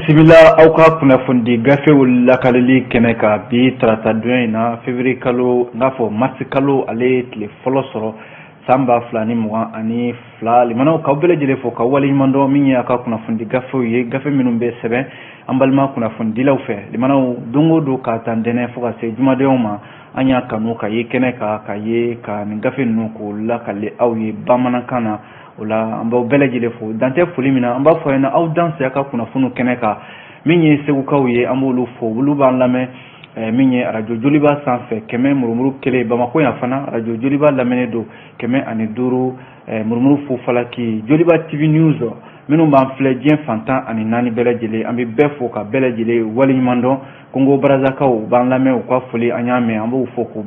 bisimila aw ka kunnafoni gafew lakalili kɛnɛ ka bi tarata don in na février kalo n'a fɔ mars kalo ale tile fɔlɔ sɔrɔ san 2022 limanaw k'aw bɛɛ lajɛlen fo ka waleɲuman dɔn min ye a ka kunnafoni gafew ye gafe minnu bɛ sɛbɛn an balima kunnafonidilaw fɛ limanaw don o don ka tan dɛnɛ fo ka se jumadenw ma an y'a kanu ka ye kɛnɛ ka ye ka nin gafe ninnu k'o lakale aw ye bamanankan na o la an b'aw bɛɛ lajɛlen fo dantɛ foli min na an b'a fɔ yen na aw danse a ka kunnafoniw kɛnɛ kan min ye segukaw ye an b'olu fo olu b'an lamɛn min ye radio joliba sanfɛ 100.1 Bamako yan fana radio joliba lamɛnnen don 105 murumuru fo falaki joliba TV news minnu b'an filɛ diɲɛ fantan ani naani bɛɛ lajɛlen an bɛ bɛɛ fo ka bɛɛ lajɛlen waleɲuman dɔn Kongo Brazakaw b'an lamɛn u ka foli an y'a mɛn an b'u fo k'u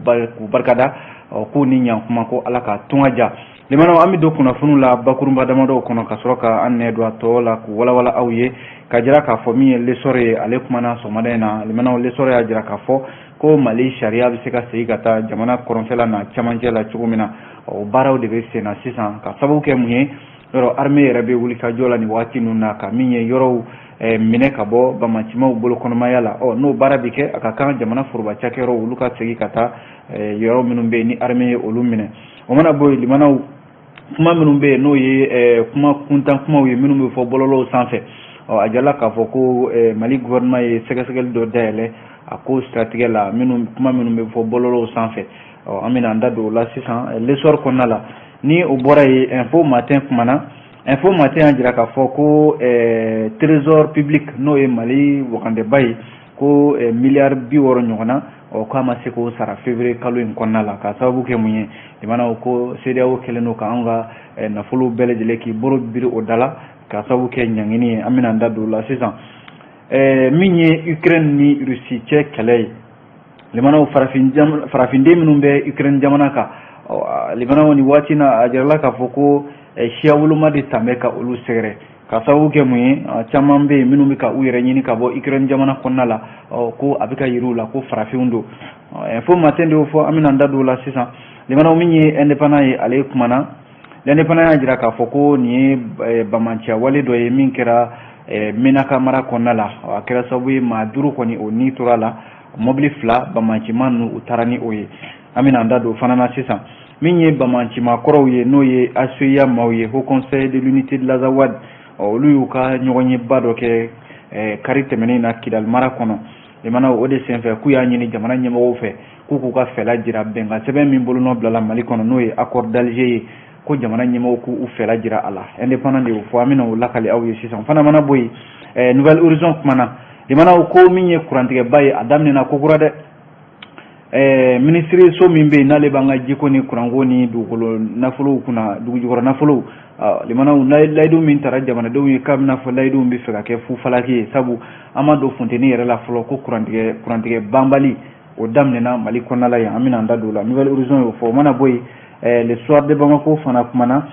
barikada k'u ni ɲankuma ko ala ka tunga ja limanaw an bɛ don kunnafoniw la bakurunba damadɔw kɔnɔ ka sɔrɔ ka an nɛ don a tɔ la k'u walawala aw ye ka jira k'a fɔ min ye lesɔrɔ ye ale kumana sɔgɔmada in na limanaw lesɔrɔ y'a jira k'a fɔ ko Mali sariya bɛ se ka segin ka taa jamana kɔrɔnfɛla na cɛmancɛ la cogo min na o baaraw de bɛ sen na sisan ka sababu kɛ mun ye yɔrɔ armée yɛrɛ bɛ wulikajɔ la nin waati ninnu na ka min ye yɔrɔw minɛ ka bɔ bamancimaw bolo kɔnɔmaya la n'o baara bɛ kɛ a ka kan jamana foroba cakɛyɔrɔ olu ka segin ka taa yɔrɔ minnu bɛ yen ni armée ye olu minɛ o mana bɔ yen limanaw kuma minnu bɛ yen n'o ye kuma kuntan kumaw ye minnu bɛ fɔ bɔlɔlɔw sanfɛ a jala k'a fɔ ko Mali gouvernement ye sɛgɛsɛgɛli dɔ dayɛlɛ a ko siratigɛ la kuma minnu bɛ fɔ bɔlɔlɔw sanfɛ an bɛna an da don o la sisan l'essor kɔnɔna la ni o bɔra ye info matin kumana info matin y'a jira k'a fɔ ko trésor public n'o ye Mali wakandɛba ye ko miliyari 60 ɲɔgɔnna k'a ma se k'o sara février kalo in kɔnɔna la ka sababu kɛ mun ye limanaw ko CEDEAO kɛlen don k'an ka nafolo bɛɛ lajɛlen k'i bolo biri o da la ka sababu kɛ ɲangini ye an bɛna an da don o la sisan min ye Ukraine ni Russie cɛ kɛlɛ ye limanaw farafinde minnu bɛ Ukraine jamana kan limanaw ni waati na a jirala k'a fɔ ko siya woloma de tun bɛ ka olu sɛgɛrɛ ka sababu kɛ mun ye caman bɛ yen minnu bɛ ka u yɛrɛ ɲini ka bɔ Ukraine jamana kɔnɔna la ko a bɛ ka yiriw la ko farafinw don info matin de y'o fɔ an bɛna an da don o la sisan limanaw min ye indépendant ye ale kumana l'indépendant y'a jira k'a fɔ ko nin ye bamanciya wale dɔ ye min kɛra Menaka mara kɔnɔna la a kɛra sababu ye maa 5 kɔni o ni tora la mobili 2 bamanciman ninnu u taara ni o ye an bɛna an da don o fana na sisan min ye bamancima kɔrɔw ye n'o ye ASEA maaw ye Haut Conseil de l'Unité de l'Azawad olu y'u ka ɲɔgɔn ye ba dɔ kɛ kari tɛmɛnen na Kidal mara kɔnɔ limanaw o de senfɛ k'u y'a ɲini jamana ɲɛmɔgɔw fɛ k'u ka fɛla jira bɛnkan sɛbɛn min bolonɔ bilala Mali kɔnɔ n'o ye accord d'Alger ye ko jamana ɲɛmɔgɔw k'u fɛla jira a la indépendant de y'o fɔ an bɛna o lakale aw ye sisan fana mana bɔ yen Nouvelle Horizon kumana limanaw ko min ye kurantigɛba ye a daminɛna kokura dɛ ministre so min bɛ yen n'ale b'an ka jiko ni kuranko ni dugukolo nafolow kunna dugujukɔrɔ nafolow limanaw layidu min taara jamanadenw ye k'a bɛna fɔ layidu bɛ fɛ ka kɛ fu falaki ye sabu an ma don funteni yɛrɛ la fɔlɔ ko kurantigɛ banbali o daminɛna Mali kɔnɔna la yan an bɛna an da don o la Nouvelle Horizon y'o fɔ o mana bɔ yen le soir de Bamako fana kumana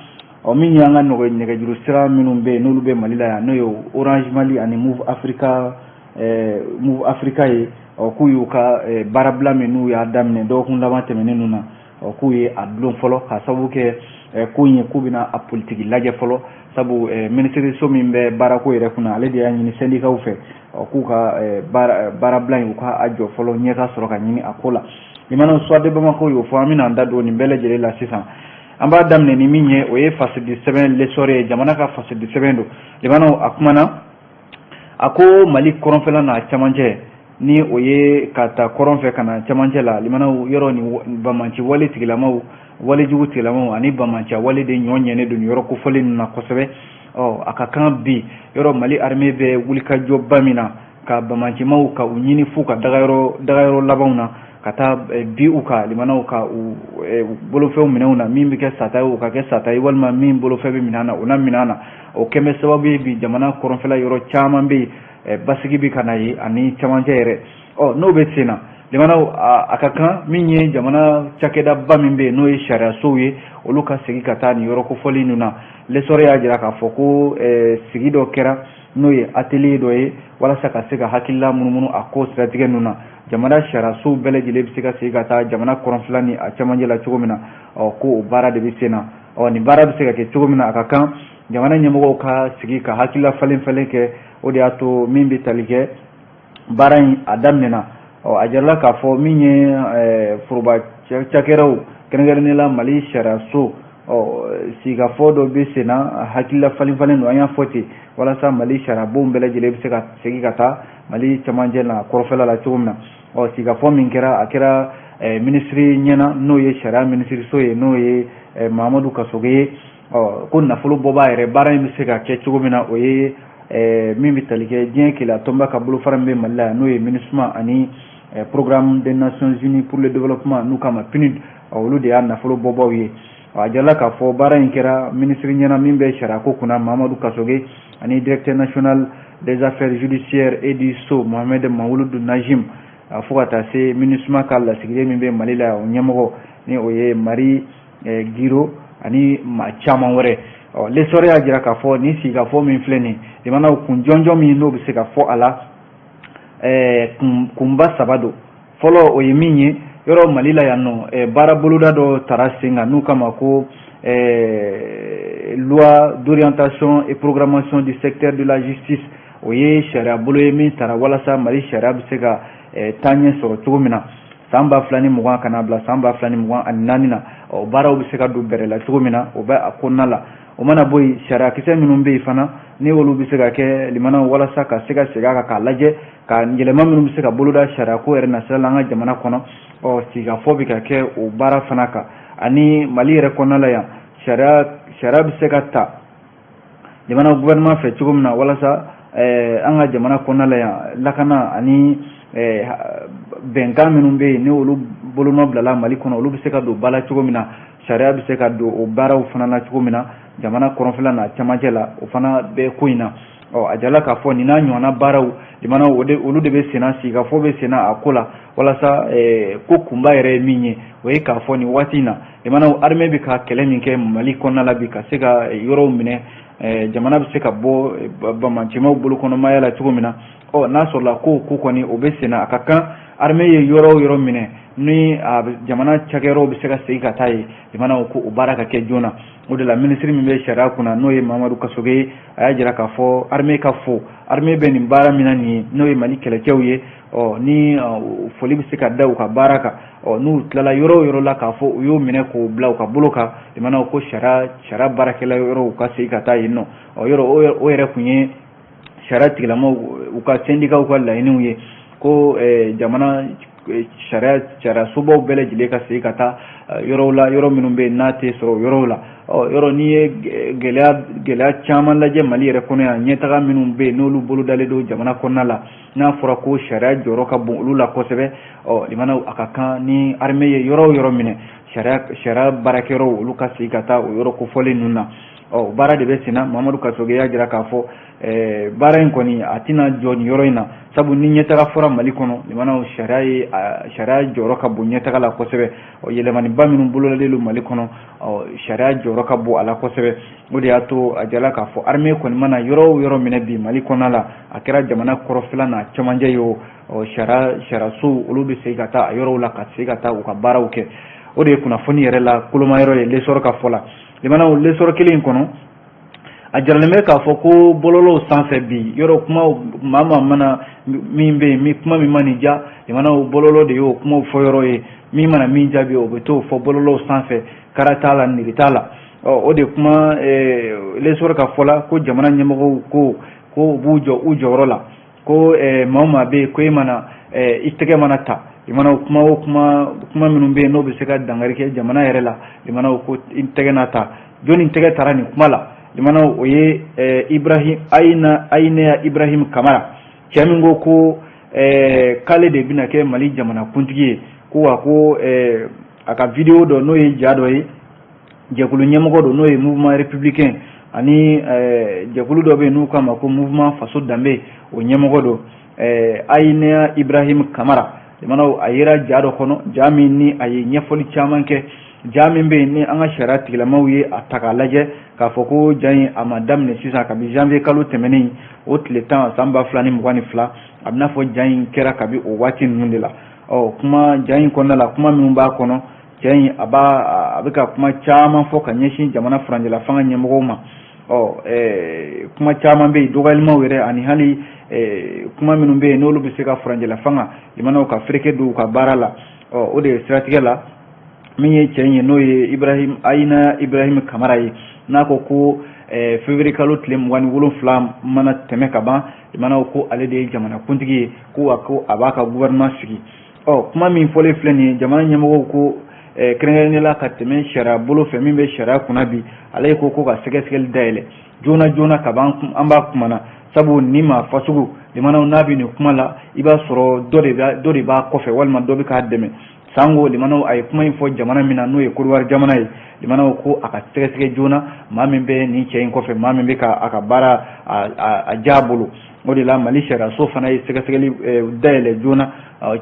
min y'an ka nɛgɛjuru sira minnu bɛ yen n'olu bɛ Mali la yan n'o ye Orange Mali ani Move Africa ye k'u y'u ka baarabila min n'u y'a daminɛ dɔgɔkun laban tɛmɛnen ninnu na k'u ye a dulon fɔlɔ ka sababu kɛ k'u ye k'u bɛna a politiki lajɛ fɔlɔ sabu ministre so min bɛ baarako yɛrɛ kunna ale de y'a ɲini syndicats fɛ k'u ka baarabila in u ka a jɔ fɔlɔ ɲɛ ka sɔrɔ ka ɲini a ko la limanaw soir de Bamako y'o fɔ an bɛna an da don nin bɛɛ lajɛlen la sisan an b'a daminɛ ni min ye o ye fasidi sɛbɛn l'essor ye jamana ka fasidi sɛbɛn don limanaw a kumana a ko Mali kɔrɔnfɛla n'a cɛmancɛ ni o ye ka taa kɔrɔn fɛ ka na cɛmancɛ la limanaw yɔrɔ ni bamanci wale tigilamaw walejugu tigilamaw ani bamanciya wale de ɲɔ ɲɛnen don yɔrɔ kofɔlen ninnu na kosɛbɛ a ka kan bi yɔrɔ Mali armée bɛ wulikajɔba min na ka bamancimaw ka u ɲini f'u ka dagayɔrɔ labanw na ka taa bi u ka limanaw ka u bolofɛnw minɛw na min bɛ kɛ sata ye o ka kɛ sata ye walima min bolofɛn bɛ minɛ na o na minɛ na o kɛmɛ sababu ye bi jamana kɔrɔnfɛla yɔrɔ caman bɛ yen basigi bɛ ka na ye ani cɛmancɛ yɛrɛ n'o bɛ sen na limanaw a ka kan min ye jamana cakɛdaba min bɛ yen n'o ye sariyasow ye olu ka segin ka taa nin yɔrɔ kofɔli ninnu na l'essor y'a jira k'a fɔ ko sigi dɔ kɛra n'o ye atelier dɔ ye walasa ka se ka hakilila munumunu a ko siratigɛ ninnu na jamana sariyasow bɛɛ lajɛlen bɛ se ka segin ka taa jamana kɔrɔnfɛla ni a cɛmancɛ la cogo min na ko o baara de bɛ sen na nin baara bɛ se ka kɛ cogo min na a ka kan jamana ɲɛmɔgɔw ka sigi ka hakilila falen kɛ o de y'a to min bɛ tali kɛ baara in a daminɛna a jarala k'a fɔ min ye foroba cakɛrɛw kɛrɛnkɛrɛnnen la Mali sariya so sigikafɔ dɔ bɛ sen na hakilila falen don an y'a fɔ ten walasa Mali sariyabonw bɛɛ lajɛlen bɛ se ka segin ka taa Mali cɛmancɛ na kɔrɔfɛla la cogo min na sigikafɔ min kɛra a kɛra minisiri ɲɛna n'o ye sariya minisiriso ye n'o ye Mahamadu Kasoge ye ko nafolo bɔbaa yɛrɛ baara in bɛ se ka kɛ cogo min na o ye min bɛ tali kɛ diɲɛ kɛlɛ tɔnba ka bolofara min bɛ Mali la n'o ye MINUSMA ani programme des Nations Unies pour le développement n'u kama PNUD olu de y'a nafolo bɔbaaw ye a jarala k'a fɔ baara in kɛra minisiri ɲɛna min bɛ sariyako kunna Mahamadu Kasoge ani directeur national des affaires judiciaires et du sceau Mohamed Mawuludu Najim fo ka taa se MINUSMA ka lasigilen min bɛ Mali la o ɲɛmɔgɔ ni o ye Marie Giro ani maa caman wɛrɛ l'histoire y'a jira k'a fɔ ni sigikafɔ min filɛ nin jamanaw kun jɔnjɔn min n'o bɛ se ka fɔ a la kunba saba don fɔlɔ o ye min ye yɔrɔ Mali la yan nɔ baara boloda dɔ tara sen kan n'u kama ko loi d'orientation et programmation du secteur de la justice o ye sariya bolo ye min tara walasa Mali sariya bɛ se ka taaɲɛ sɔrɔ cogo min na san 2020 kana bila san 2024 na baaraw bɛ se ka don bɛrɛ la cogo min na o bɛ a kɔnɔna la o mana bɔ yen sariyakisɛ minnu bɛ yen fana ni olu bɛ se ka kɛ limanaw walasa ka se ka segin a kan k'a lajɛ ka yɛlɛma minnu bɛ se ka boloda sariyako yɛrɛ nasira la an ka jamana kɔnɔ sigikafɔ bɛ ka kɛ o baara fana kan ani Mali yɛrɛ kɔnɔna la yan sariya bɛ se ka ta jamana gouvernement fɛ cogo min na walasa an ka jamana kɔnɔna la yan lakana ani bɛnkan minnu bɛ yen ni olu bolonɔ bilala Mali kɔnɔ olu bɛ se ka don ba la cogo min na sariya bɛ se ka don o baaraw fana la cogo min na jamana kɔrɔnfɛla n'a cɛmancɛ la o fana bɛ ko in na a jarala k'a fɔ nin n'a ɲɔgɔnna baaraw jamana olu de bɛ senna sigikafɔ bɛ senna a ko la walasa ko kunba yɛrɛ ye min ye o ye k'a fɔ nin waati in na jamana armée bɛ ka kɛlɛ min kɛ Mali kɔnɔna la bi ka se ka yɔrɔw minɛ jamana bɛ se ka bɔ bamancimaw bolo kɔnɔmaya la cogo min na n'a sɔrɔla ko kɔni o bɛ senna a ka kan armée ye yɔrɔ o yɔrɔ minɛ ni jamana cakɛyɔrɔw bɛ se ka segin ka taa ye jamana ko o baara ka kɛ joona o de la minisiri min bɛ sariya kunna n'o ye Mahamadu Kasoge ye a y'a jira k'a fɔ armée ka fo armée bɛ nin baara min na nin ye n'o ye Mali kɛlɛcɛw ye ni foli bɛ se ka da u ka baara kan n'u tilala yɔrɔ o yɔrɔ la k'a fɔ u y'o minɛ k'o bila u ka bolo kan jamana ko sariya baarakɛla yɔrɔ u ka segin ka taa yen nɔ yɔrɔ o yɛrɛ kun ye sariya tigilamaw u ka syndicat ka laɲiniw ye ko jamana sariya sobaw bɛɛ lajɛlen ka segin ka taa yɔrɔw la yɔrɔ minnu bɛ yen n'a tɛ sɔrɔ yɔrɔw la yɔrɔ n'i ye gɛlɛya caman lajɛ Mali yɛrɛ kɔnɔ yan ɲɛtaga minnu bɛ yen n'olu bolo dalen don jamana kɔnɔna la n'a fɔra ko sariya jɔyɔrɔ ka bon olu la kosɛbɛ limanaw a ka kan ni armée ye yɔrɔ o yɔrɔ minɛ sariya baarakɛyɔrɔw olu ka segin ka taa o yɔrɔ kofɔlen ninnu na baara de bɛ senna Mahamadu Kasoge y'a jira k'a fɔ baara in kɔni a tɛna jɔ nin yɔrɔ in na sabu ni ɲɛtaga fɔra Mali kɔnɔ limanaw sariya jɔyɔrɔ ka bon ɲɛtaga la kosɛbɛ yɛlɛmaniba minnu bololalen don Mali kɔnɔ sariya jɔyɔrɔ ka bon a la kosɛbɛ o de y'a to a jala k'a fɔ armée kɔni mana yɔrɔ o yɔrɔ minɛ bi Mali kɔnɔna la a kɛra jamana kɔrɔfɛla n'a cɛmancɛ ye o sariyasow olu bɛ segin ka taa a yɔrɔw la ka segin ka taa u ka baaraw kɛ o de ye kunnafoni yɛrɛ la koloma yɔrɔ ye l'essor ka fɔ la limanaw l'essor kelen in kɔnɔ a jaralen bɛ k'a fɔ ko bɔlɔlɔw sanfɛ bi yɔrɔ kuma maa mana min bɛ yen kuma min ma nin ja limanaw bɔlɔlɔ de y'o kumaw fɔ yɔrɔ ye min mana min jaabi o bɛ t'o fɔ bɔlɔlɔw sanfɛ kara t'a la nege t'a la o de kuma l'essor ka fɔ la ko jamana ɲɛmɔgɔw ko b'u jɔ u jɔyɔrɔ la ko maa bɛ yen ko e mana i tɛgɛ mana ta limanaw kuma o kuma minnu bɛ yen n'o bɛ se ka dankari kɛ jamana yɛrɛ la limanaw ko i tɛgɛ na ta jɔnni tɛgɛ tara nin kuma la limanaw o ye Ayineya Ibrahim Kamara cɛ min ko k'ale de bɛna kɛ Mali jamana kuntigi ye ko wa ko a ka vidéo dɔ n'o ye ja dɔ ye jɛkulu ɲɛmɔgɔ dɔ n'o ye mouvement républicain ani jɛkulu dɔ bɛ yen n'u k'a ma ko mouvement faso danbe o ɲɛmɔgɔ dɔ Ayineya Ibrahim Kamara limanaw a yera ja dɔ kɔnɔ ja min ni a ye ɲɛfɔli caman kɛ ja min bɛ yen ni an ka sariya tigilamaw ye a ta k'a lajɛ k'a fɔ ko ja in a ma daminɛ sisan kabi janvier kalo tɛmɛnen o tile 10 san 2022 a bɛna fɔ ja in kɛra kabi o waati ninnu de la kuma ja in kɔnɔna la kuma minnu b'a kɔnɔ ja in a bɛ ka kuma caman fɔ ka ɲɛsin jamana farancɛla fanga ɲɛmɔgɔw ma kuma caman bɛ yen dɔgɔyalimaw yɛrɛ ani hali kuma minnu bɛ yen n'olu bɛ se ka furancɛla fanga limanaw ka fereke don u ka baara la o de ye siratigɛ la min ye cɛ in ye n'o ye Ayina Ibrahim Kamara ye n'a ko février kalo tile 27 mana tɛmɛ ka ban limanaw ko ale de ye jamana kuntigi ye ko a b'a ka gouvernement sigi kuma min fɔlen filɛ nin ye jamana ɲɛmɔgɔw ko kɛrɛnkɛrɛnnen la ka tɛmɛ sariya bolo fɛ min bɛ sariya kunna bi ale ko ka sɛgɛsɛgɛli dayɛlɛ joona ka ban an b'a kumana sabu ni ma fasugu limanaw n'a bɛ nin kuma la i b'a sɔrɔ dɔ de b'a kɔfɛ walima dɔ bɛ k'a dɛmɛ sango limanaw a ye kuma in fɔ jamana min na n'o ye Côte d'Ivoire jamana ye limanaw ko a ka sɛgɛsɛgɛ joona maa min bɛ nin cɛ in kɔfɛ maa min bɛ ka a ka baara a ja bolo o de la Mali sariyaso fana ye sɛgɛsɛgɛli dayɛlɛ joona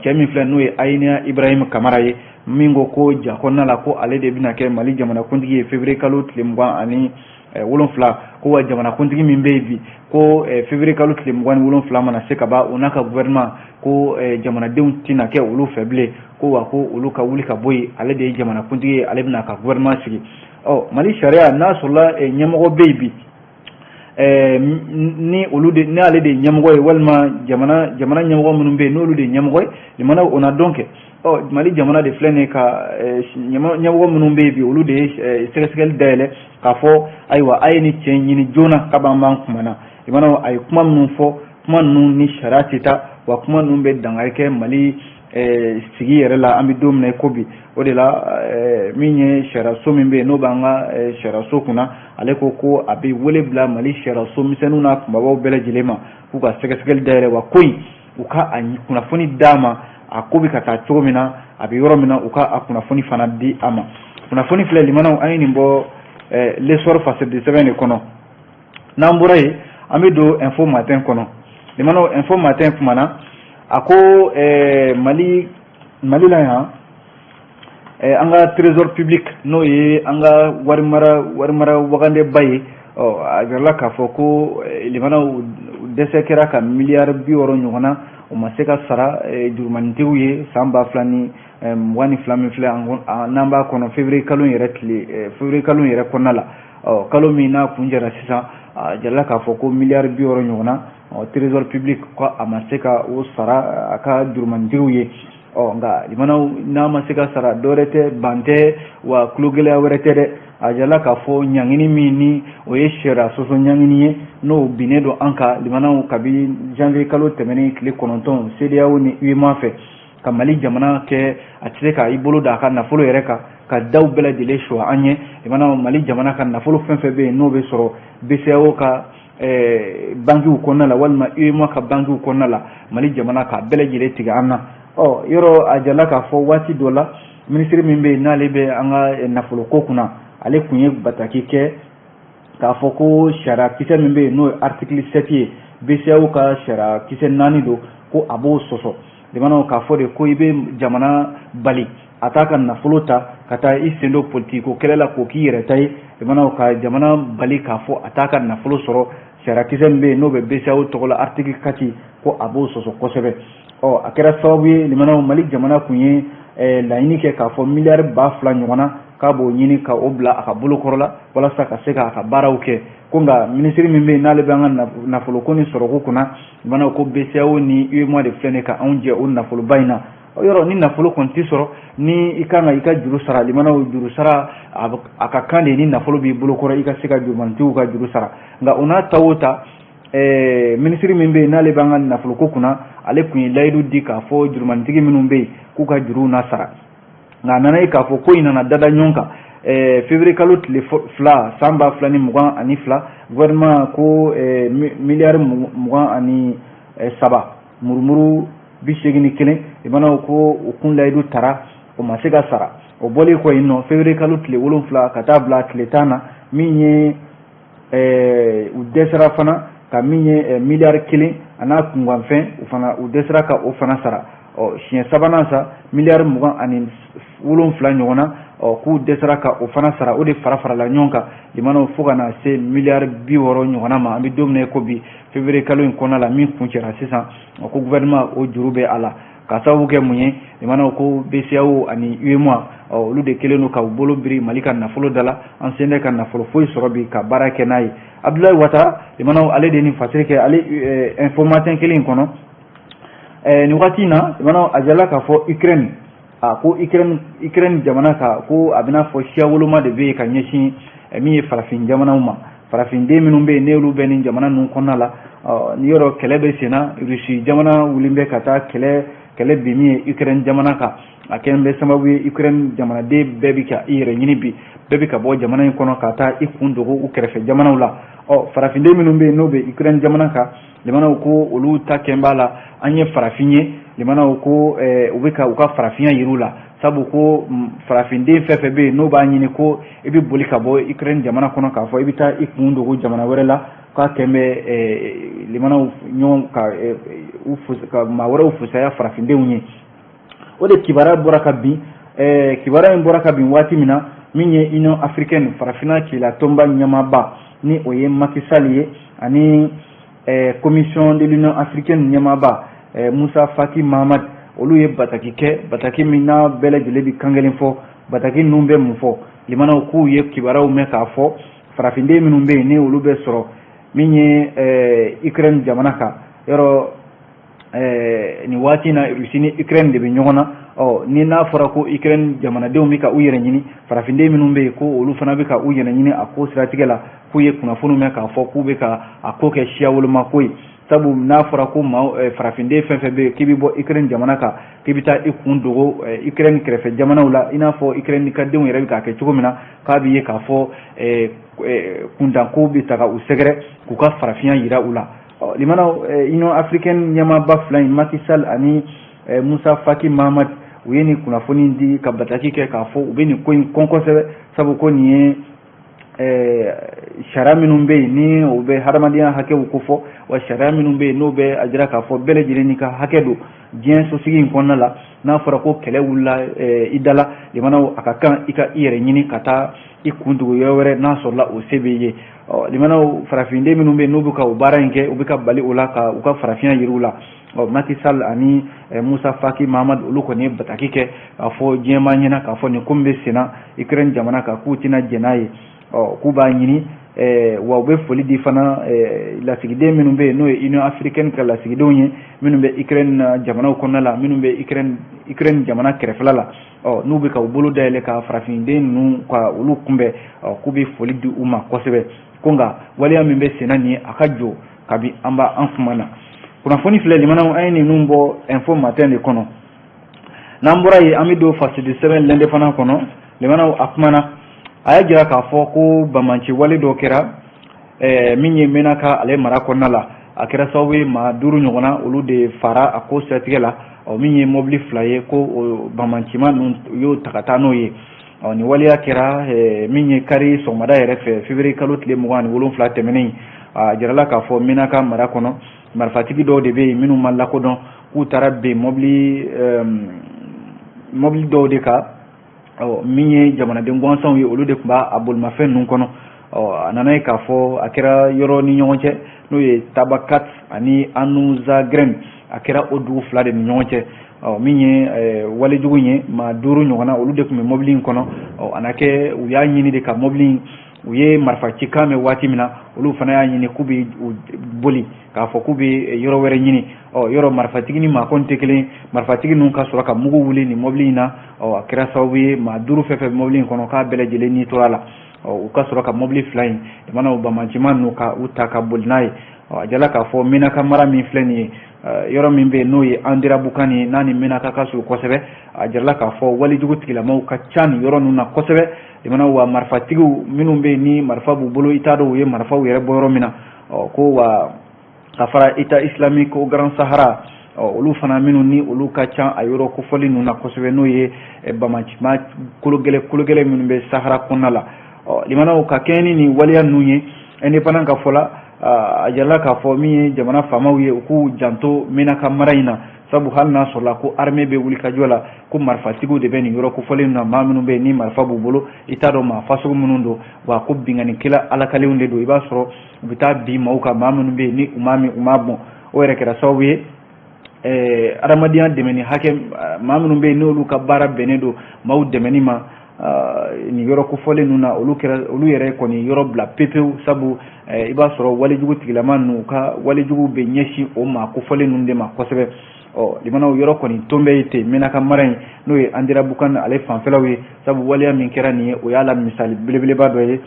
cɛ min filɛ n'o ye Ayina Ibrahim Kamara ye min ko ja kɔnɔna la ko ale de bɛna kɛ Mali jamana kuntigi ye février kalo tile 27 ko wa jamana kuntigi min bɛ yen bi ko février kalo tile 27 mana se ka ban o n'a ka gouvernement ko jamanadenw tɛna kɛ olu fɛ bilen ko wa ko olu ka wuli ka bɔ yen ale de ye jamana kuntigi ye ale bɛna ka gouvernement sigi Mali sariya n'a sɔrɔla ɲɛmɔgɔ bɛ yen bi ni ale de ɲɛmɔgɔ ye walima jamana ɲɛmɔgɔ minnu bɛ yen n'olu de ɲɛmɔgɔ ye limanaw o na dɔn kɛ Mali jamana de filɛ nin ka ɲɛmɔgɔ minnu bɛ yen bi olu de ye sɛgɛsɛgɛli dayɛlɛ k'a fɔ ayiwa a ye ni cɛ ɲini joona kab'an b'an kumana limanaw a ye kuma minnu fɔ kuma ninnu ni sariya tɛ taa wa kuma ninnu bɛ dankari kɛ Mali sigi yɛrɛ la an bɛ don min na i ko bi o de la min ye sariyaso min bɛ yen n'o b'an ka sariyaso kunna ale ko a bɛ wele bila Mali sariyaso misɛnninw n'a kumabaw bɛɛ lajɛlen ma k'u ka sɛgɛsɛgɛli dayɛlɛ wa ko in u ka a kunnafoni d'a ma a ko bɛ ka taa cogo min na a bɛ yɔrɔ min na u ka a kunnafoni fana di a ma kunnafoni filɛ limanaw an ye nin bɔ l'essor facile sɛbɛn de kɔnɔ n'an bɔra yen an bɛ don info matin kɔnɔ limanaw info matin kumana a ko Mali la yan an ka trésor public n'o ye an ka wari mara wagandeba ye a jirala k'a fɔ ko limanaw dɛsɛ kɛra ka miliyari 60 ɲɔgɔnna o ma se ka sara jurumanitigiw ye san 2022 min filɛ n'an b'a kɔnɔ février kalo yɛrɛ kɔnɔna la kalo min n'a kun jɛra sisan a jirala k'a fɔ ko miliyari 60 ɲɔgɔnna trésor public ko a ma se ka o sara a ka jurumanitigiw ye nka limanaw n'a ma se ka sara dɔwɛrɛ tɛ ban tɛ wa tulogɛlɛya wɛrɛ tɛ dɛ a jirala k'a fɔ ɲangini min ni o ye sariya sɔsɔ ɲangini ye n'o binnen don an kan limanaw kabi janvier kalo tɛmɛnen tile 9 CEDEAO ni UEMOA fɛ ka Mali jamana kɛ a tɛ se ka i bolo da a ka nafolo yɛrɛ kan ka daw bɛɛ lajɛlen suwa an ye limanaw Mali jamana ka nafolo fɛn fɛn bɛ yen n'o bɛ sɔrɔ BCEAO ka bankiw kɔnɔna la walima UEMOA ka bankiw kɔnɔna la Mali jamana ka bɛɛ lajɛlen tigɛ an na yɔrɔ a jirala k'a fɔ waati dɔ la minisiri min bɛ yen n'ale bɛ an ka nafolo ko kunna ale kun ye bataki kɛ k'a fɔ ko sariya kisɛ min bɛ yen n'o ye article 7 ye BCEAO ka sariya kisɛ 4 don ko a b'o sɔsɔ limanaw k'a fɔ de ko i bɛ jamana bali a t'a ka nafolo ta ka taa i sen don politiko kɛlɛ la k'o k'i yɛrɛ ta ye limanaw ka jamana bali k'a fɔ a t'a ka nafolo sɔrɔ sariya kisɛ min bɛ yen n'o bɛ BCEAO tɔgɔ la article 4 ko a b'o sɔsɔ kosɛbɛ a kɛra sababu ye limanaw Mali jamana kun ye laɲini kɛ k'a fɔ miliyari 2,000 ɲɔgɔnna k'a b'o ɲini ka o bila a ka bolokɔrɔ la walasa ka se k'a ka baaraw kɛ ko nka minisiri min bɛ yen n'ale bɛ an ka nafoloko ni sɔrɔko kunna limanaw ko BCEAO ni UEMOA de filɛ nin ka anw jɛ o nafoloba in na yɔrɔ ni nafolo kɔni tɛ sɔrɔ ni i kan ka i ka juru sara limanaw juru sara a ka kan de ni nafolo b'i bolokɔrɔ i ka se ka jurumanitigiw ka juru sara nka o n'a ta o ta minisiri min bɛ yen n'ale b'an ka nafoloko kunna ale kun ye layidu di k'a fɔ jurumanitigi minnu bɛ yen k'u ka juruw na sara nka a nana ye k'a fɔ ko in nana dada ɲɔgɔn kan février kalo tile 2 san 2022 gouvernement ko miliyari 23 murumuru 81 limanaw ko u kun layidu tara o ma se ka sara o bɔlen kɔ yen nɔ février kalo tile 7 ka taa bila tile 10 na min ye u dɛsɛra fana ka min ye miliyari 1 a n'a kunkanfɛn u dɛsɛra ka o fana sara siɲɛ sabanan sa miliyari 27 ɲɔgɔnna k'u dɛsɛra ka o fana sara o de fara-farala ɲɔgɔn kan limanaw fo ka na se miliyari 60 ɲɔgɔnna ma an bɛ don min na ko bi février kalo in kɔnɔna la min kun cɛra sisan ko gouvernement o juru bɛ a la ka sababu kɛ mun ye limana ko BCEAO ani UEMOA olu de kelen no ka bolo biri Mali ka nafolo dala an sende ka nafolo foyi sɔrɔ bi ka baara kɛ n'a ye Abdoulaye Ouattara limana ale de ni fasiri kɛ ale information kelen kɔnɔ ni wagati na limana ajala ka fɔ Ukraine ko Ukraine jamana ka ko a bɛna fɔ siya woloma de bɛ ka ɲɛsin min ye farafin jamanaw ma farafinde minnu bɛ ne olu bɛ ni jamana ninnu kɔnɔna la ni yɔrɔ kɛlɛ bɛ senna Russie jamana wulilen bɛ ka taa kɛlɛ bi min ye Ukraine jamana kan a kɛn bɛ sababu ye Ukraine jamanaden bɛɛ bɛ ka i yɛrɛ ɲini bi bɛɛ bɛ ka bɔ jamana in kɔnɔ ka taa i kun dogo u kɛrɛfɛ jamanaw la farafinde minnu bɛ n'o bɛ Ukraine jamana kan limanaw ko olu ta kɛn b'a la an ye farafin ye limanaw ko u bɛ ka u ka farafinya yiru la sabu ko farafinde fɛn fɛn bɛ n'o b'a ɲini ko i bɛ boli ka bɔ Ukraine jamana kɔnɔ k'a fɔ i bɛ taa i kun dogo jamana wɛrɛ la k'a kɛn bɛ limanaw ɲɔgɔn ka maa wɛrɛw fusaya farafindenw ye o de kibaruya bɔra ka bin kibaruya in bɔra ka bin waati min na min ye Union africaine farafina cila tɔnba ɲɛmaaba ni o ye Macky Sall ye ani commission de l'Union africaine ɲɛmaaba Musa Faki Mahamat olu ye bataki min n'a bɛɛ lajɛlen bi kan kelen fɔ bataki ninnu bɛ mun fɔ limanaw k'u ye kibaruyaw mɛn k'a fɔ farafinden minnu bɛ yen ni olu bɛ sɔrɔ min ye Ukraine jamana kan yɔrɔ ni waati na Russie ni Ukraine de bɛ ɲɔgɔn na ni n'a fɔra ko Ukraine jamanadenw bɛ ka u yɛrɛ ɲini farafinden minnu bɛ yen ko olu fana bɛ ka u yɛrɛ ɲini a ko siratigɛ la k'u ye kunnafoni mɛn k'a fɔ k'u bɛ ka a ko kɛ siya woloma ko ye sabu n'a fɔra ko farafinde fɛn fɛn bɛ yen k'i bɛ bɔ Ukraine jamana kan k'i bɛ taa i kun dogo Ukraine kɛrɛfɛ jamanaw la i n'a fɔ Ukraine ka denw yɛrɛ bɛ k'a kɛ cogo min na k'a bɛ ye k'a fɔ kuntanko bɛ ta ka u sɛgɛrɛ k'u ka farafinya yira u la limana Union africaine ɲɛmaaba fila in Macky Sall ani Musa Faki Mahamat u ye ni kunnafoni di ka bataki kɛ k'a fɔ u bɛ nin ko in kɔn kosɛbɛ sabu ko nin ye sariya minnu bɛ yen ni o bɛ hadamadenya hakɛw ko fɔ wa sariya minnu bɛ yen n'o bɛ a jira k'a fɔ bɛɛ lajɛlen n'i ka hakɛ don diɲɛ sosigi in kɔnɔna la n'a fɔra ko kɛlɛ wulila i da la limanaw a ka kan i ka i yɛrɛ ɲini ka taa i kun tugu yɔrɔ wɛrɛ n'a sɔrɔla o se bɛ ye limanaw farafinden minnu bɛ yen n'u bɛ ka o baara in kɛ u bɛ ka bali o la ka u ka farafinya yiriw la Macky Sall ani Musa Faki Mahamat olu kɔni ye bataki kɛ k'a fɔ diɲɛmaa ɲɛna k'a fɔ nin ko min bɛ senna Ukraine jamana kan k'u tɛna jɛn n'a ye k'u b'a ɲini wa u bɛ foli di fana lasigiden minnu bɛ yen n'o ye Union africaine ka lasigidenw ye minnu bɛ Ukraine jamanaw kɔnɔna la minnu bɛ Ukraine jamana kɛrɛfɛla la n'u bɛ ka u bolo dayɛlɛ ka farafinden ninnu ka olu kunbɛn k'u bɛ foli di u ma kosɛbɛ ko nka waleya min bɛ senna nin ye a ka jɔ kabi an kuma na kunnafoni filɛ limanaw an ye ninnu bɔ info matin de kɔnɔ n'an bɔra yen an bɛ don fasidi sɛbɛn lɛnde fana kɔnɔ limanaw a kumana a y'a jira k'a fɔ ko bamanci wale dɔ kɛra min ye Menaka ale mara kɔnɔna la a kɛra sababu ye maa 5 ɲɔgɔnna olu de fara a ko siratigɛ la min ye mobili 2 ye ko bamancima ninnu y'o ta ka taa n'o ye ni waleya kɛra min ye kari sɔgɔmada yɛrɛ fɛ février kalo tile 27 tɛmɛnen a jirala k'a fɔ Menaka mara kɔnɔ marifatigi dɔw de bɛ yen minnu ma lakodɔn k'u taara ben mobili dɔw de kan min ye jamanaden gansanw ye olu de tun b'a bolimafɛn ninnu kɔnɔ a nana ye k'a fɔ a kɛra yɔrɔ ni ɲɔgɔn cɛ n'o ye Tabakat ani Anuzagren a kɛra o dugu 2 de ni ɲɔgɔn cɛ min ye walejugu ye maa 5 ɲɔgɔnna olu de tun bɛ mobili in kɔnɔ a na kɛ u y'a ɲini de ka mobili u ye marifacikan mɛn waati min na olu fana y'a ɲini k'u bɛ boli k'a fɔ k'u bɛ yɔrɔ wɛrɛ ɲini yɔrɔ marifatigi ni maa kɔni tɛ kelen marifatigi ninnu ka sɔrɔ ka mugu wuli nin mobili in na a kɛra sababu ye maa 5 fɛn fɛn mobili in kɔnɔ k'a bɛɛ lajɛlen ni tora la u ka sɔrɔ ka mobili 2 in jamana bamancima ninnu ka u ta ka boli n'a ye a jala k'a fɔ Menaka mara min filɛ nin ye yɔrɔ min bɛ yen n'o ye Andira Bukani ye n'a ni Menaka ka surun kosɛbɛ a jirala k'a fɔ walijugu tigilamaw ka ca nin yɔrɔ ninnu na kosɛbɛ jamana wa marifatigiw minnu bɛ yen ni marifa b'u bolo i t'a dɔn u ye marifaw yɛrɛ bɔ yɔrɔ min na ko wa ka fara État islamique au Grand Sahara olu fana minnu ni olu ka ca a yɔrɔ kofɔli ninnu na kosɛbɛ n'o ye bamancima kologɛlɛ minnu bɛ Sahara kɔnɔna la limanaw ka kɛɲɛ ni nin waleya ninnu ye indépendant ka fɔ la a jirala k'a fɔ min ye jamana faamaw ye u k'u janto Menaka mara in na sabu hali n'a sɔrɔla ko armée bɛ wuli ka jɔ la ko marifatigiw de bɛ nin yɔrɔ kofɔlen na maa minnu bɛ yen ni marifa b'u bolo i t'a dɔn maa fasugu minnu don wa ko binganikɛla alakalenw de don i b'a sɔrɔ u bɛ taa bin maaw kan maa minnu bɛ yen ni u m'a min u m'a bɔn o yɛrɛ kɛra sababu ye adamadenya dɛmɛ ni hakɛ maa minnu bɛ yen n'olu ka baara bɛnnen don maaw dɛmɛni ma ni yɔrɔ kofɔlen ninnu na olu yɛrɛ kɔni yɔrɔ bila pepewu sabu i b'a sɔrɔ walijugu tigilama ninnu ka walijugu bɛ ɲɛsin o ma kofɔlen ninnu de ma kosɛbɛ limanaw yɔrɔ kɔni ton bɛ ten Menaka mara in n'o ye Andira Bukane ale fanfɛlaw ye sabu waliya min kɛra nin ye o y'a la misali belebeleba dɔ ye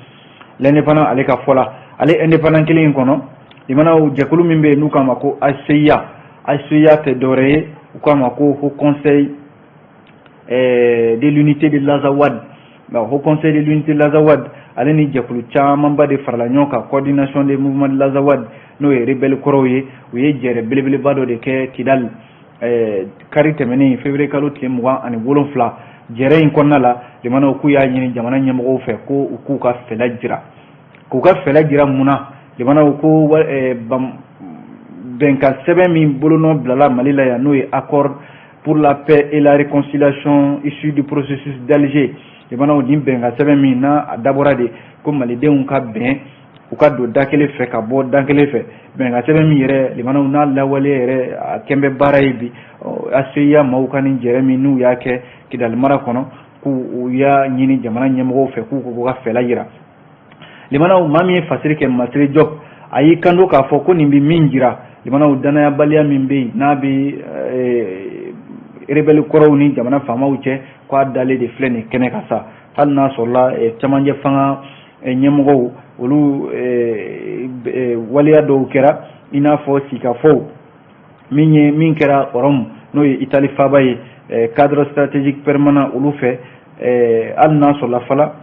l'indépendant ale ka fɔ la ale indépendant kelen in kɔnɔ limanaw jɛkulu min bɛ yen n'u k'a ma ko ACIA tɛ dɔwɛrɛ ye u k'a ma ko Haut Conseil de l'unité de l'Azawad Haut Conseil de l'unité de l'Azawad ale ni jɛkulu camanba de farala ɲɔgɔn kan coordination des mouvements de l'Azawad n'o ye rebelle kɔrɔw ye u ye jɛrɛ belebeleba dɔ de kɛ Kidal kari tɛmɛnen février kalo tile 27 jɛrɛ in kɔnɔna la limanaw k'u y'a ɲini jamana ɲɛmɔgɔw fɛ ko u k'u ka fɛla jira mun na limanaw ko bɛnkan sɛbɛn min bolonɔ bilala Mali la yan n'o ye accord pour la paix et la réconciliation issue du processus d'Alger limanaw nin bɛnkan sɛbɛn min n'a a dabɔra de ko malidenw ka bɛn u ka don da kelen fɛ ka bɔ da kelen fɛ bɛnkan sɛbɛn min yɛrɛ limanaw n'a lawale yɛrɛ a kɛn bɛ baara ye bi ACIA maaw ka nin jɛrɛ min n'u y'a kɛ Kidali mara kɔnɔ k'u y'a ɲini jamana ɲɛmɔgɔw fɛ k'u ka fɛla yira limanaw maa min ye fasiri kɛ Masiri Diop a y'i kanto k'a fɔ ko nin bɛ min jira limanaw danayabaliya min bɛ yen n'a bɛ rebelle kɔrɔw ni jamana faamaw cɛ k'a dalen de filɛ nin kɛnɛ kan sa hali n'a sɔrɔla cɛmancɛ fanga ɲɛmɔgɔw olu waliya dɔw kɛra i n'a fɔ sikafɔw min kɛra Rome n'o ye Italie faaba ye cadre stratégique permanent olu fɛ hali n'a sɔrɔla fala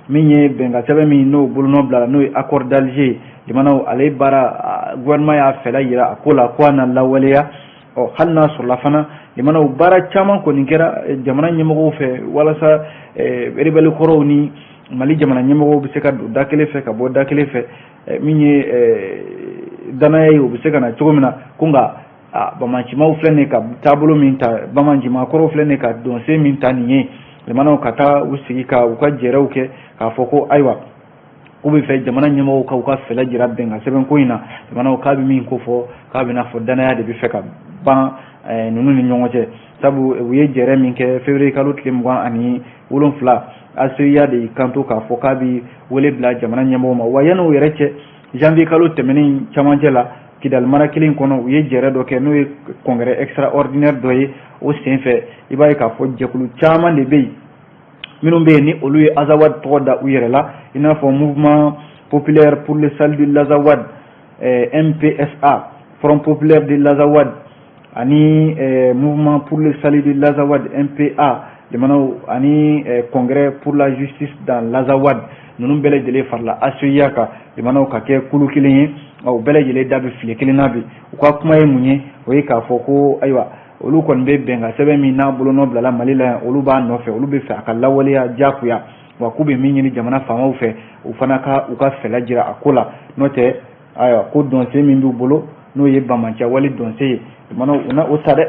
min ye bɛnkan sɛbɛn min n'o bolonɔ bilala n'o ye accord d'Alger limanaw ale baara gouvernement y'a fɛla yira a ko la ko a na lawaleya hali n'a sɔrɔla fana limanaw baara caman kɔni kɛra jamana ɲɛmɔgɔw fɛ walasa rebelle kɔrɔw ni Mali jamana ɲɛmɔgɔw bɛ se ka don da kelen fɛ ka bɔ da kelen fɛ min ye danaya ye o bɛ se ka na cogo min na ko nka bamancimaw filɛ nin ka taabolo min ta bamancimakɔrɔw filɛ nin ka donsen min ta nin ye limanaw ka taa u sigi ka u ka jɛrɛw kɛ k'a fɔ ko ayiwa k'u bɛ fɛ jamana ɲɛmɔgɔw ka u ka fɛla jira bɛnkan sɛbɛn ko in na limanaw k'a bɛ min ko fɔ k'a bɛ n'a fɔ danaya de bɛ fɛ ka ban ninnu ni ɲɔgɔn cɛ sabu u ye jɛrɛ min kɛ février kalo tile 27 ACIA de y'i kanto k'a fɔ k'a bɛ wele bila jamana ɲɛmɔgɔw ma wa yan'o yɛrɛ cɛ janvier kalo tɛmɛnen camancɛ la Kidali mara kelen kɔnɔ u ye jɛrɛ dɔ kɛ n'o ye congrès extraordinaire dɔ ye o senfɛ i b'a ye k'a fɔ jɛkulu caman de bɛ yen minnu bɛ yen ni olu ye Azawad tɔgɔ da u yɛrɛ la i n'a fɔ mouvement populaire pour le salut de l'Azawad MPSA Front populaire de l'Azawad ani mouvement pour le salut de l'Azawad MPA limanaw ani congrès pour la justice dans l'Azawad ninnu bɛɛ lajɛlen farala ACIA kan limanaw ka kɛ kulu kelen ye u bɛɛ lajɛlen da bɛ file kelen na bi u ka kuma ye mun ye o ye k'a fɔ ko ayiwa olu kɔni bɛ bɛnkan sɛbɛn min n'a bolonɔ bilala Mali la yan olu b'a nɔfɛ olu bɛ fɛ a ka lawaleya diyagoya wa k'u bɛ min ɲini jamana faamaw fɛ u fana ka u ka fɛla jira a ko la n'o tɛ ayiwa ko donsen min b'u bolo n'o ye bamanciya wale donsen ye limanaw u na o ta dɛ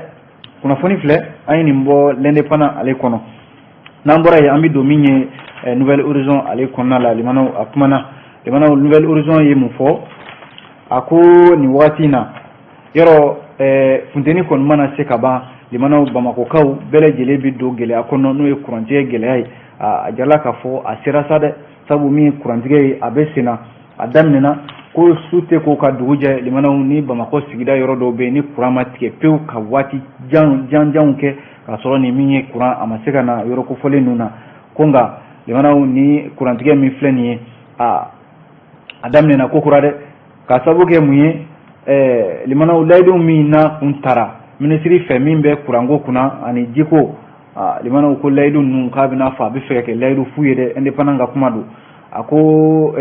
kunnafoni filɛ an ye nin bɔ l'indépendant ale kɔnɔ n'an bɔra yen an bɛ don min ye Nouvelle Horizon ale kɔnɔna la limanaw a kumana limanaw Nouvelle Horizon ye mun fɔ a ko nin wagati in na yɔrɔ funteni kɔni mana se ka ban limanaw Bamakokaw bɛɛ lajɛlen bɛ don gɛlɛya kɔnɔ n'o ye kurantigɛ gɛlɛya ye a jarala k'a fɔ a sera sa dɛ sabu min ye kurantigɛ ye a bɛ senna a daminɛna ko su tɛ k'o ka dugu jɛ limanaw ni Bamako sigida yɔrɔ dɔw bɛ yen ni kuran ma tigɛ pewu ka waati janw kɛ k'a sɔrɔ nin min ye kuran a ma se ka na yɔrɔ kofɔlen ninnu na ko nka limanaw ni kurantigɛ min filɛ nin ye a daminɛna ko kura dɛ k'a sababu kɛ mun ye limanaw layidu min na kun taara minisiri fɛ min bɛ kuranko kunna ani jiko limanaw ko layidu ninnu k'a bɛna fɔ a bɛ fɛ ka kɛ layidu fu ye dɛ indépendant ka kuma don a ko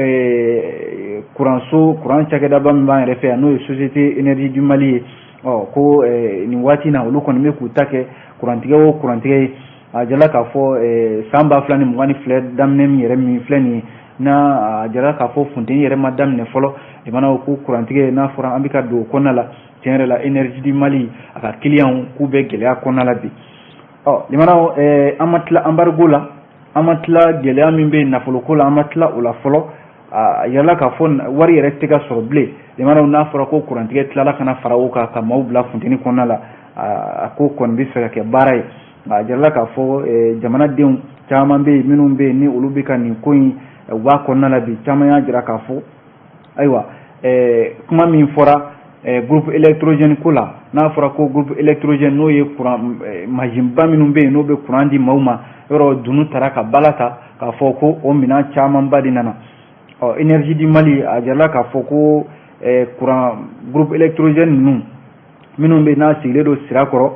kuran cakɛdaba min b'an yɛrɛ fɛ yan n'o ye société énergie du Mali ye ko nin waati na olu kɔni bɛ k'u ta kɛ kurantigɛ o kurantigɛ ye a jala k'a fɔ san 2022 daminɛ min yɛrɛ min filɛ nin ye n'a a jala k'a fɔ funteni yɛrɛ ma daminɛ fɔlɔ limanaw ko kurantigɛ n'a fɔra an bɛ ka don o kɔnɔna la tiɲɛ yɛrɛ la énergie du Mali a ka client k'u bɛ gɛlɛya kɔnɔna la bi limanaw an ma tila embargo la an ma tila gɛlɛya min bɛ nafoloko la an ma tila o la fɔlɔ a yɛrɛla k'a fɔ wari yɛrɛ tɛ ka sɔrɔ bilen limanaw n'a fɔra ko kurantigɛ tilala kana fara o kan ka maaw bila funteni kɔnɔna la a ko kɔni bɛ fɛ ka kɛ baara ye a jirala k'a fɔ jamanadenw caman bɛ yen minnu bɛ yen ni olu bɛ ka nin ko in b'a kɔnɔna la bi caman y'a jira k'a fɔ ayiwa kuma min fɔra groupe électrogène ko la n'a fɔra ko groupe électrogène n'o ye courant mansinba minnu bɛ yen n'o bɛ courant di maaw ma yɔrɔ dunu taara ka bala ta k'a fɔ ko o minɛn camanba de nana énergie di Mali a jirala k'a fɔ ko courant groupe électrogène ninnu minnu bɛ n'a sigilen don sira kɔrɔ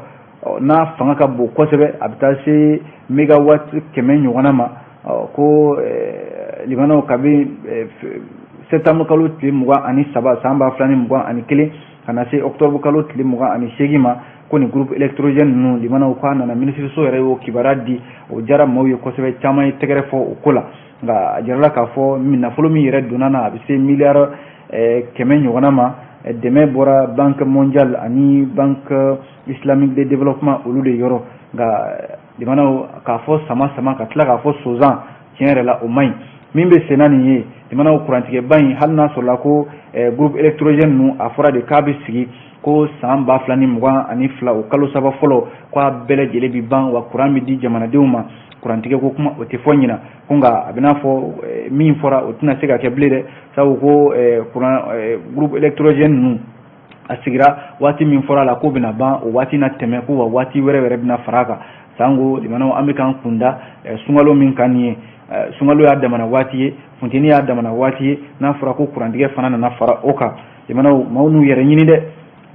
n'a fanga ka bon kosɛbɛ a bɛ taa se mégawatt 100 ɲɔgɔnna ma ko limanaw kabi septembre kalo tile 23 san 2021 ka na se octobre kalo tile 28 ma ko ni groupe électrogène ninnu limanaw ko a nana minisiriso yɛrɛ y'o kibaruya di o diyara maaw ye kosɛbɛ caman ye tɛgɛrɛ fɔ o ko la nka a jirala k'a fɔ nafolo min yɛrɛ donna na a bɛ se miliyari 100 ɲɔgɔnna ma dɛmɛ bɔra banque mondiale ani banque islamique de développement olu de yɔrɔ nka limanaw k'a fɔ sama ka tila k'a fɔ sozan tiɲɛ yɛrɛ la o man ɲi min bɛ senna nin ye limanaw kurantigɛba in hali n'a sɔrɔla ko groupe électrogène ninnu a fɔra de k'a bɛ sigi ko san 2022 o kalo saba fɔlɔ k'a bɛɛ lajɛlen bi ban wa courant bɛ di jamanadenw ma kurantigɛ ko kuma o tɛ fɔ ɲina ko nka a bɛ n'a fɔ min fɔra o tɛna se ka kɛ bilen dɛ sabu ko groupe électrogène ninnu a sigira waati min fɔra la k'o bɛna ban o waati na tɛmɛ ko wa waati wɛrɛ bɛna fara a kan sango limanaw an bɛ k'an kunda sunkalo min kan nin ye sunkalo y'a damana waati ye funteni y'a damana waati ye n'a fɔra ko kurantigɛ fana nana fara o kan limanaw maaw n'u yɛrɛ ɲini dɛ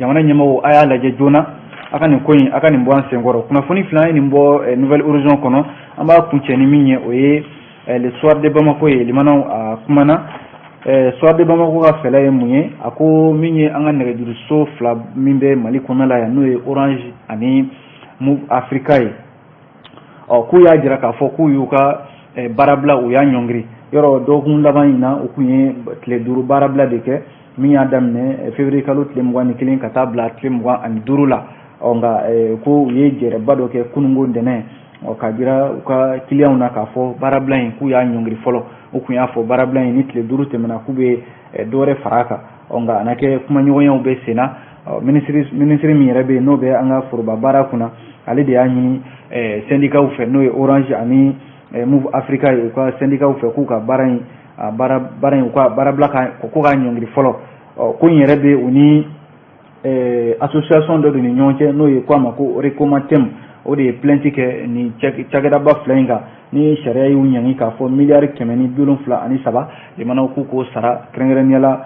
jamana ɲɛmɔgɔw a y'a lajɛ joona a ka nin ko in a ka nin bɔ an senkɔrɔ kunnafoni fila ye nin bɔ nouvelle horizon kɔnɔ an b'a kuncɛ ni min ye o ye le soir de Bamako ye limanaw a kumana soir de Bamako ka fɛlɛ ye mun ye a ko min ye an ka nɛgɛjuruso fila min bɛ Mali kɔnɔ la yan n'o ye Orange ani Move Africa ye k'u y'a jira k'a fɔ k'u y'u ka baarabila u y'a ɲɔngiri yɔrɔ dɔgɔkun laban in na u kun ye tile 5 baarabila de kɛ min y'a daminɛ février kalo tile 21 ka taa bila tile 25 la nka ko u ye jɛrɛba dɔ kɛ kunungo ntɛnɛn k'a jira u ka clientw na k'a fɔ baarabila in k'u y'a ɲɔngiri fɔlɔ u kun y'a fɔ baarabila in ni tile 5 tɛmɛna k'u bɛ dɔwɛrɛ fara a kan nka a na kɛ kumaɲɔgɔnyaw bɛ sen na minisiri min yɛrɛ bɛ yen n'o bɛ an ka foroba baara kunna ale de y'a ɲini syndicats fɛ n'o ye Orange ani Move Africa ye u ka syndicats fɛ k'u ka baara in u ka baarabila k'u k'a ɲɔngiri fɔlɔ ko in yɛrɛ bɛ u ni association dɔ de ni ɲɔgɔn cɛ n'o ye k'a ma ko Recomatem o de ye plainte kɛ ni cakɛdaba fila in kan ni sariya y'u ɲangi k'a fɔ miliyari 173 limanaw k'o sara kɛrɛnkɛrɛnnenya la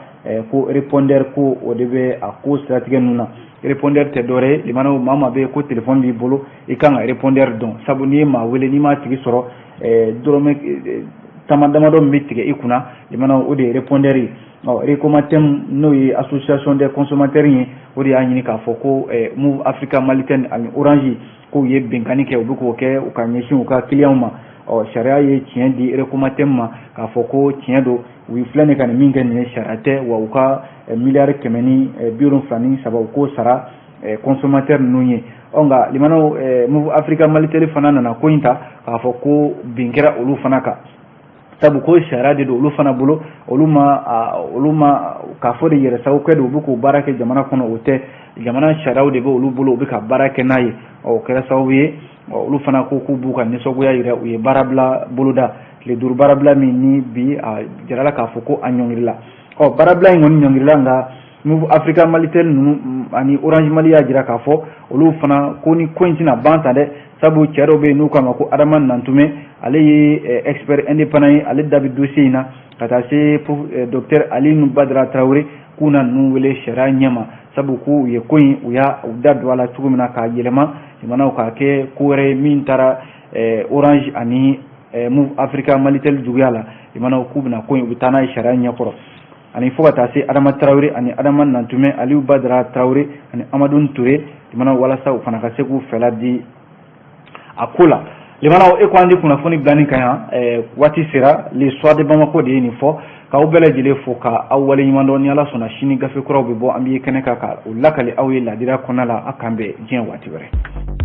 ko répondeur ko o de bɛ a ko siratigɛ ninnu na répondeur tɛ dɔwɛrɛ ye limanaw maa bɛ ko téléphone b'i bolo i kan ka répondeur dɔn sabu n'i ye maa wele n'i m'a tigi sɔrɔ dɔrɔmɛ tama damadɔ min bɛ tigɛ i kunna limanaw o de ye répondeur ye Recomatem n'o ye association des consommateurs ye o de y'a ɲini k'a fɔ ko Move Africa Malitel ani Orange k'u ye bɛnkanni kɛ u bɛ k'o kɛ u ka ɲɛsin u ka clients ma sariya ye tiɲɛ di Recomatem ma k'a fɔ ko tiɲɛ don u filɛ nin ka nin min kɛ nin ye sariya tɛ wa u ka miliyari 173 u k'o sara consommateur ninnu ye nka limanaw Move Africa Malitel fana nana ko in ta k'a fɔ ko bin kɛra olu fana kan sabu ko sariya de don olu fana bolo olu ma k'a fɔ de yɛrɛ sago kɛ de u bɛ k'o baara kɛ jamana kɔnɔ o tɛ jamana sariyaw de bɛ olu bolo u bɛ ka baara kɛ n'a ye o kɛra sababu ye olu fana ko k'u b'u ka nisɔngoya yira u ye baarabila boloda tile 5 baarabila min ni bi a jirala k'a fɔ ko a ɲɔngirila baarabila in kɔni ɲɔngirila nka Move Africa Malitel ninnu ani Orange Mali y'a jira k'a fɔ olu fana ko ni ko in tɛna ban ta dɛ sabu cɛ dɔ bɛ yen n'u k'a ma ko Adama Nantume ale ye expert indépendant ye ale da bɛ dossier in na ka taa se docteur Alioune Badara Traoré k'u na ninnu wele sariya ɲɛma sabu k'u ye ko in u da don a la cogo min na k'a yɛlɛma jamanaw k'a kɛ ko wɛrɛ ye min taara Orange ani Move Africa Malitel juguya la jamanaw k'u bɛna ko in u bɛ taa n'a ye sariya ɲɛkɔrɔ ani fo ka taa se Adama Traoré ani Adama Nantume Aliou Badara Traoré ani Amadou Touré jamanaw walasa u fana ka se k'u fɛla di a ko la limanaw e ko an di kunnafoni bilani kan yan waati sera le soir de Bamako de ye nin fɔ k'aw bɛɛ lajɛlen fo ka aw wale ɲuman dɔn ni Ala sɔnna sini gafe kuraw bɛ bɔ an bɛ kɛnɛ kan ka u lakali aw ye ladira kɔnɔna la a kan bɛn diɲɛ waati wɛrɛ